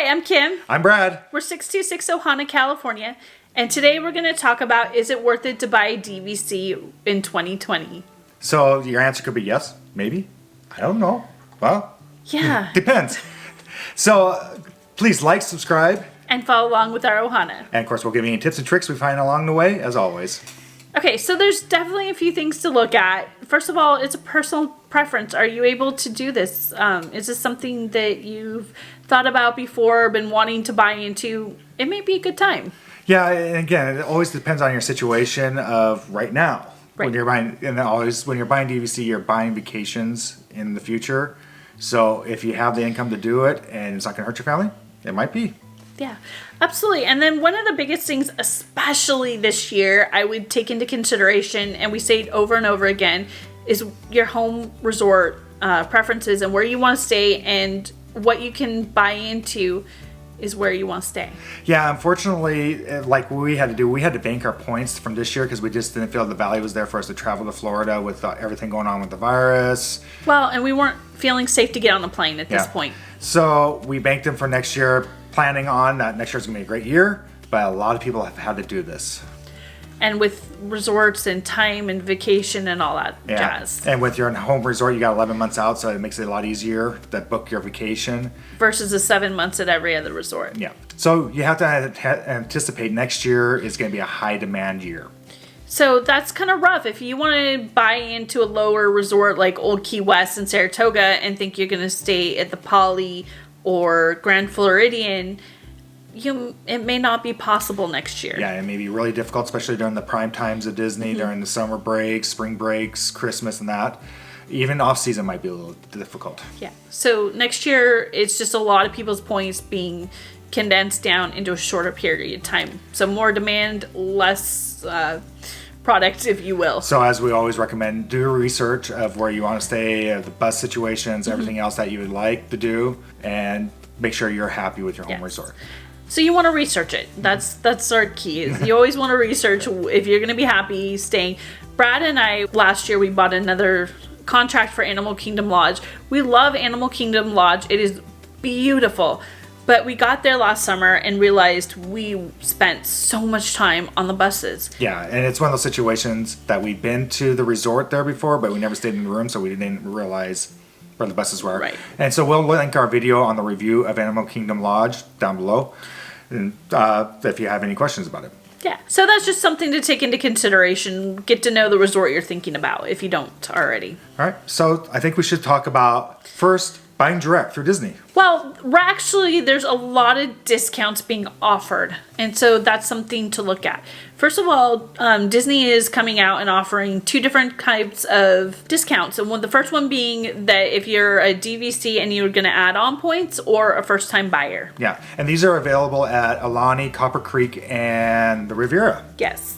I'm Kim. I'm Brad. We're 626 Ohana, California. And today we're going to talk about, is it worth it to buy a DVC in 2020? So your answer could be yes, maybe. I don't know. Well, yeah. Depends. So please like, subscribe. And follow along with our Ohana. And of course, we'll give you any tips and tricks we find along the way, as always. Okay, so there's definitely a few things to look at. First of all, it's a personal preference. Are you able to do this? Is this something that you've thought about before, been wanting to buy into? It may be a good time. Yeah, and again, it always depends on your situation of right now. Right. When you're buying, and always when you're buying DVC, you're buying vacations in the future. So if you have the income to do it and it's not going to hurt your family, it might be. Yeah, absolutely. And then one of the biggest things, especially this year, I would take into consideration, and we say it over and over again, is your home resort preferences and where you want to stay, and what you can buy into is where you want to stay. Yeah, unfortunately, like what we had to do, we had to bank our points from this year because we just didn't feel the value was there for us to travel to Florida with everything going on with the virus. Well, and we weren't feeling safe to get on the plane at this point. So we banked them for next year, planning on that next year's going to be a great year, but a lot of people have had to do this. And with resorts and time and vacation and all that jazz. And with your home resort, you got 11 months out, so it makes it a lot easier to book your vacation. Versus the 7 months at every other resort. Yeah. So you have to anticipate next year is going to be a high demand year. So that's kind of rough. If you want to buy into a lower resort like Old Key West and Saratoga and think you're going to stay at the Poly or Grand Floridian, it may not be possible next year. Yeah, it may be really difficult, especially during the prime times of Disney, during the summer breaks, spring breaks, Christmas and that. Even off-season might be a little difficult. Yeah. So next year, it's just a lot of people's points being condensed down into a shorter period of time. So more demand, less product, if you will. So as we always recommend, do research of where you want to stay, the bus situations, everything else that you would like to do, and make sure you're happy with your home resort. So you want to research it. That's our key. Is you always want to research if you're going to be happy staying. Brad and I, last year, we bought another contract for Animal Kingdom Lodge. We love Animal Kingdom Lodge. It is beautiful. But we got there last summer and realized we spent so much time on the buses. Yeah, and it's one of those situations that we've been to the resort there before, but we never stayed in the room, so we didn't realize where the buses were. Right. And so we'll link our video on the review of Animal Kingdom Lodge down below, and if you have any questions about it. Yeah, so that's just something to take into consideration. Get to know the resort you're thinking about if you don't already. All right, so I think we should talk about first buying direct through Disney. Well, actually, there's a lot of discounts being offered, and so that's something to look at. First of all, Disney is coming out and offering two different types of discounts. And the first one being that if you're a DVC and you're going to add on points, or a first-time buyer. Yeah, and these are available at Alani, Copper Creek, and the Riviera. Yes.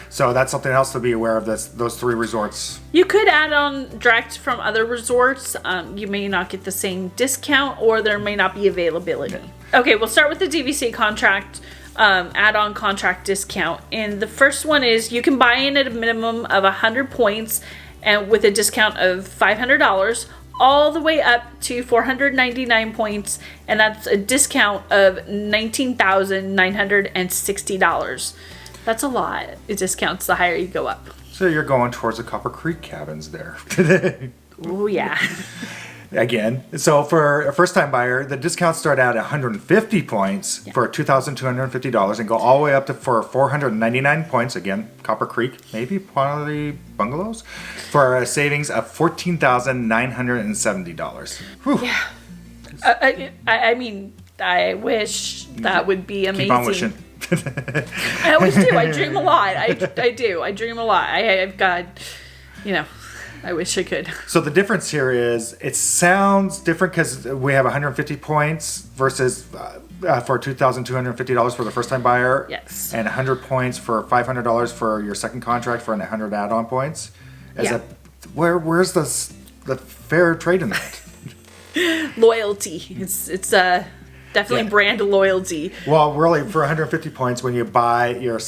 So that's something else to be aware of, those three resorts. You could add on direct from other resorts. You may not get the same discount, or there may not be availability. Yeah. Okay, we'll start with the DVC contract, add-on contract discount. And the first one is you can buy in at a minimum of 100 points and with a discount of $500 all the way up to 499 points, and that's a discount of $19,960. That's a lot. It discounts the higher you go up. So you're going towards the Copper Creek cabins there. Oh, yeah. Again, so for a first-time buyer, the discounts start at 150 points for $2,250 and go all the way up to for 499 points, again, Copper Creek, maybe quality bungalows, for a savings of $14,970. Yeah. I mean, I wish that would be amazing. Keep on wishing. I always do. I dream a lot. I do. I dream a lot. I've got, I wish I could. So the difference here is it sounds different because we have 150 points versus for $2,250 for the first time buyer. Yes. And 100 points for $500 for your second contract for 100 add-on points. Where's the fair trade in that? Loyalty. It's definitely brand loyalty. Well, really, for 150 points, when you buy you're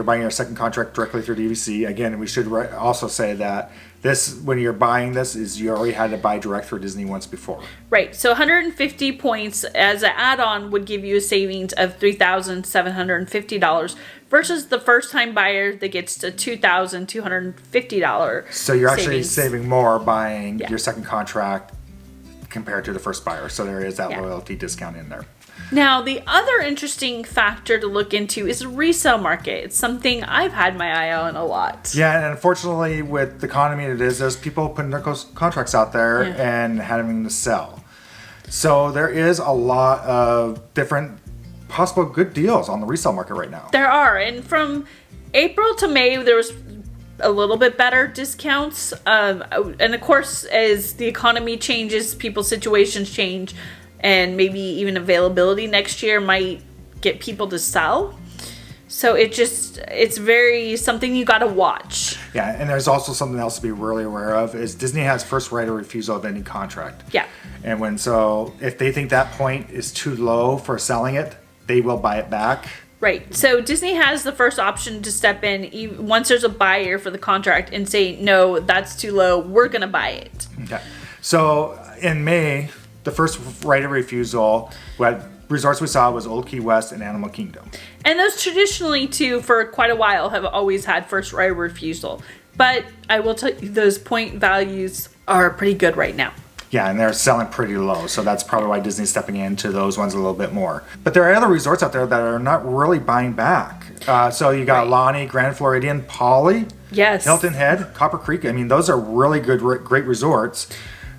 buying your second contract directly through DVC. Again, we should also say that This, when you're buying this, is you already had to buy direct for Disney once before. Right. So 150 points as an add-on would give you a savings of $3,750 versus the first-time buyer that gets a $2,250. So you're actually savings. saving more buying your second contract compared to the first buyer. So there is that loyalty discount in there. Now, the other interesting factor to look into is the resale market. It's something I've had my eye on a lot. Yeah, and unfortunately, with the economy it is, there's people putting their contracts out there and having to sell. So there is a lot of different possible good deals on the resale market right now. There are, and from April to May, there was a little bit better discounts. And of course, as the economy changes, people's situations change. And maybe even availability next year might get people to sell. So it's very something you got to watch. Yeah, and there's also something else to be really aware of is Disney has first right of refusal of any contract. Yeah. And if they think that point is too low for selling it, they will buy it back. Right. So Disney has the first option to step in once there's a buyer for the contract and say, no, that's too low. We're going to buy it. Okay. So in May, the first right of refusal, what resorts we saw was Old Key West and Animal Kingdom. And those traditionally, too, for quite a while, have always had first right of refusal. But I will tell you, those point values are pretty good right now. Yeah, and they're selling pretty low, so that's probably why Disney's stepping into those ones a little bit more. But there are other resorts out there that are not really buying back. So you got Lonnie, Grand Floridian, Poly, Hilton Head, Copper Creek. I mean, those are really good, great resorts,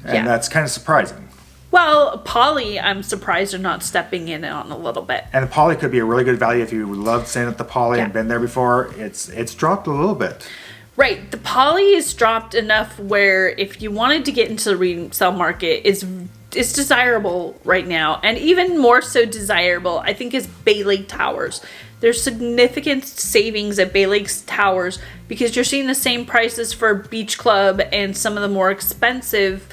and that's kind of surprising. Well, Poly, I'm surprised they're not stepping in on a little bit. And the Poly could be a really good value if you loved staying at the Poly and been there before. It's dropped a little bit. Right. The Poly is dropped enough where if you wanted to get into the resale market, it's desirable right now. And even more so desirable, I think, is Bay Lake Towers. There's significant savings at Bay Lake Towers because you're seeing the same prices for Beach Club and some of the more expensive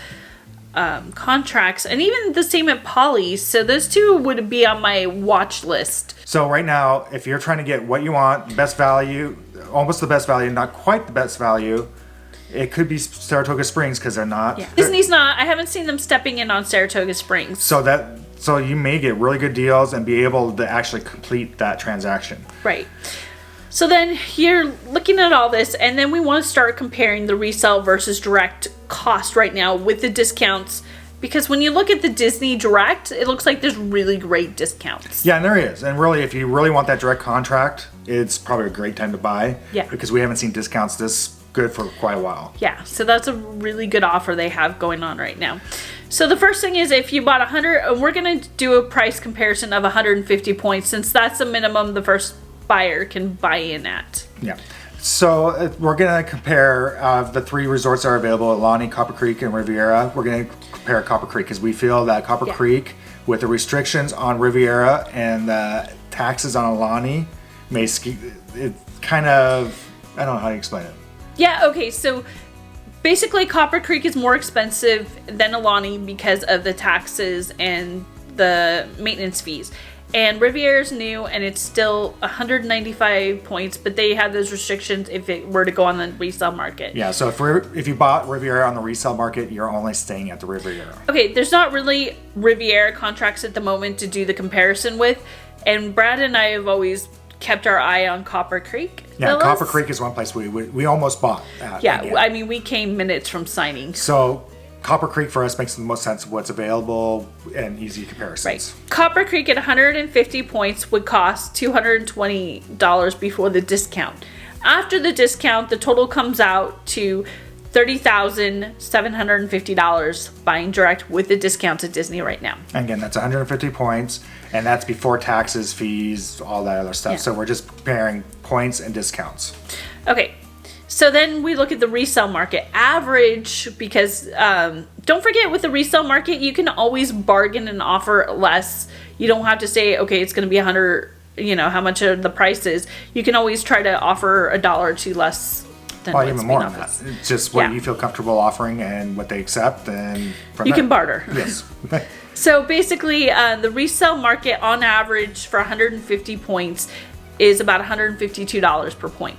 contracts, and even the same at Poly. So those two would be on my watch list. So right now, if you're trying to get what you want, best value, almost the best value, not quite the best value, it could be Saratoga Springs because they're not. Yeah. Disney's not. I haven't seen them stepping in on Saratoga Springs. So you may get really good deals and be able to actually complete that transaction. Right. So then you're looking at all this, and then we want to start comparing the resale versus direct cost right now with the discounts. Because when you look at the Disney Direct, it looks like there's really great discounts. Yeah, and there is. And really, if you really want that direct contract, it's probably a great time to buy. Yeah. Because we haven't seen discounts this good for quite a while. Yeah, so that's a really good offer they have going on right now. So the first thing is if you bought 100, we're going to do a price comparison of 150 points since that's the minimum the first buyer can buy in at. Yeah. So we're going to compare the three resorts that are available at Lonnie, Copper Creek, and Riviera. We're going to compare Copper Creek because we feel that Copper Creek, with the restrictions on Riviera and the taxes on Lonnie, it kind of, I don't know how to explain it. Yeah, okay, so basically Copper Creek is more expensive than Alani because of the taxes and the maintenance fees. And Riviera's new, and it's still 195 points, but they have those restrictions if it were to go on the resale market. Yeah, so if you bought Riviera on the resale market, you're only staying at the Riviera. Okay, there's not really Riviera contracts at the moment to do the comparison with, and Brad and I have always kept our eye on Copper Creek. Yeah, Copper Creek is one place we almost bought at. Yeah, again. I mean, we came minutes from signing. So Copper Creek for us makes the most sense of what's available and easy comparisons. Right. Copper Creek at 150 points would cost $220 before the discount. After the discount, the total comes out to $30,750 buying direct with the discounts at Disney right now. And again, that's 150 points, and that's before taxes, fees, all that other stuff. Yeah. So we're just comparing points and discounts. Okay. So then we look at the resale market average because don't forget with the resale market, you can always bargain and offer less. You don't have to say, okay, it's going to be 100, how much the price is. You can always try to offer $1 or $2 less than what's even more being than that. offered. It's just what you feel comfortable offering and what they accept, and from you there. can barter. Yes. So basically, the resale market on average for 150 points is about $152 per point.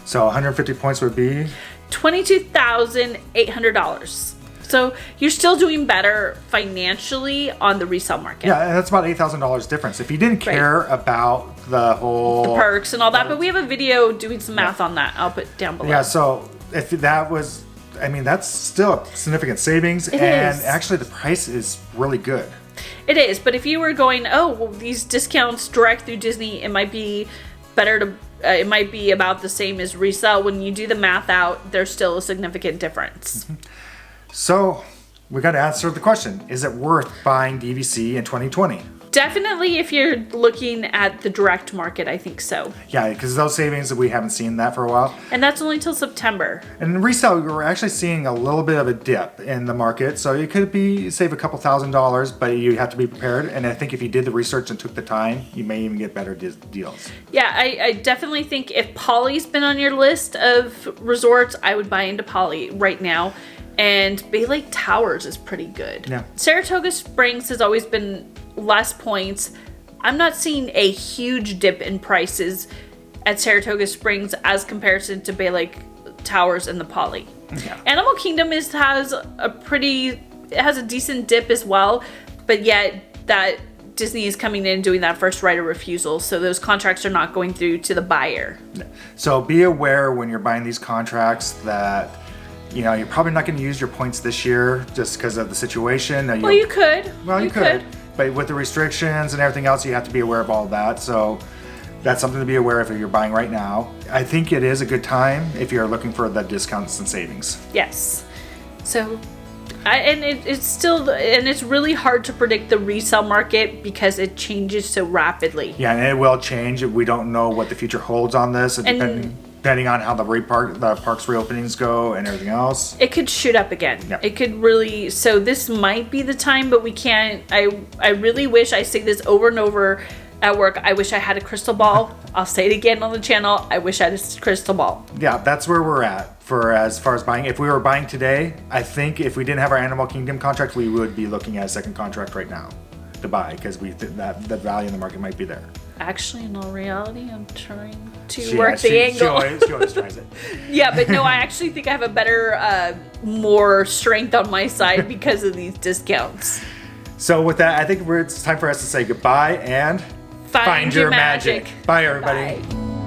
So 150 points would be $22,800. So you're still doing better financially on the resale market. Yeah, and that's about $8,000 difference. If you didn't care about the whole perks and all that, but we have a video doing some math on that. I'll put down below. Yeah, so if that was, I mean, that's still significant savings, and actually the price is really good. It is, but if you were going, oh, well, these discounts direct through Disney, it might be better to, it might be about the same as resale. When you do the math out, there's still a significant difference. So we got to answer the question, is it worth buying DVC in 2020? Definitely if you're looking at the direct market, I think so. Yeah, because those savings, we haven't seen that for a while. And that's only till September. And in resale, we're actually seeing a little bit of a dip in the market. So it could be, save a couple $1,000s, but you have to be prepared. And I think if you did the research and took the time, you may even get better deals. Yeah, I definitely think if Poly's been on your list of resorts, I would buy into Poly right now. And Bay Lake Towers is pretty good. Yeah. Saratoga Springs has always been less points. I'm not seeing a huge dip in prices at Saratoga Springs as comparison to Bay Lake Towers and the Poly. Yeah. Animal Kingdom has a decent dip as well, but yet that Disney is coming in and doing that first right of refusal, so those contracts are not going through to the buyer. So be aware when you're buying these contracts that you're probably not going to use your points this year just because of the situation. Well, you could. Well, you could. But with the restrictions and everything else, you have to be aware of all that. So that's something to be aware of if you're buying right now. I think it is a good time if you're looking for the discounts and savings. Yes. So, it's really hard to predict the resale market because it changes so rapidly. Yeah, and it will change. We don't know what the future holds on this, depending on how the parks reopenings go and everything else. It could shoot up again. Yeah. It could really, so this might be the time, but we can't, I really wish, I say this over and over at work, I wish I had a crystal ball. I'll say it again on the channel, I wish I had a crystal ball. Yeah, that's where we're at for as far as buying. If we were buying today, I think if we didn't have our Animal Kingdom contract, we would be looking at a second contract right now to buy because we think that the value in the market might be there. Actually, in all reality, I'm trying to work the angle. She always tries it. Yeah, but no, I actually think I have a better, more strength on my side because of these discounts. So with that, I think it's time for us to say goodbye and find your magic. Bye, everybody. Bye.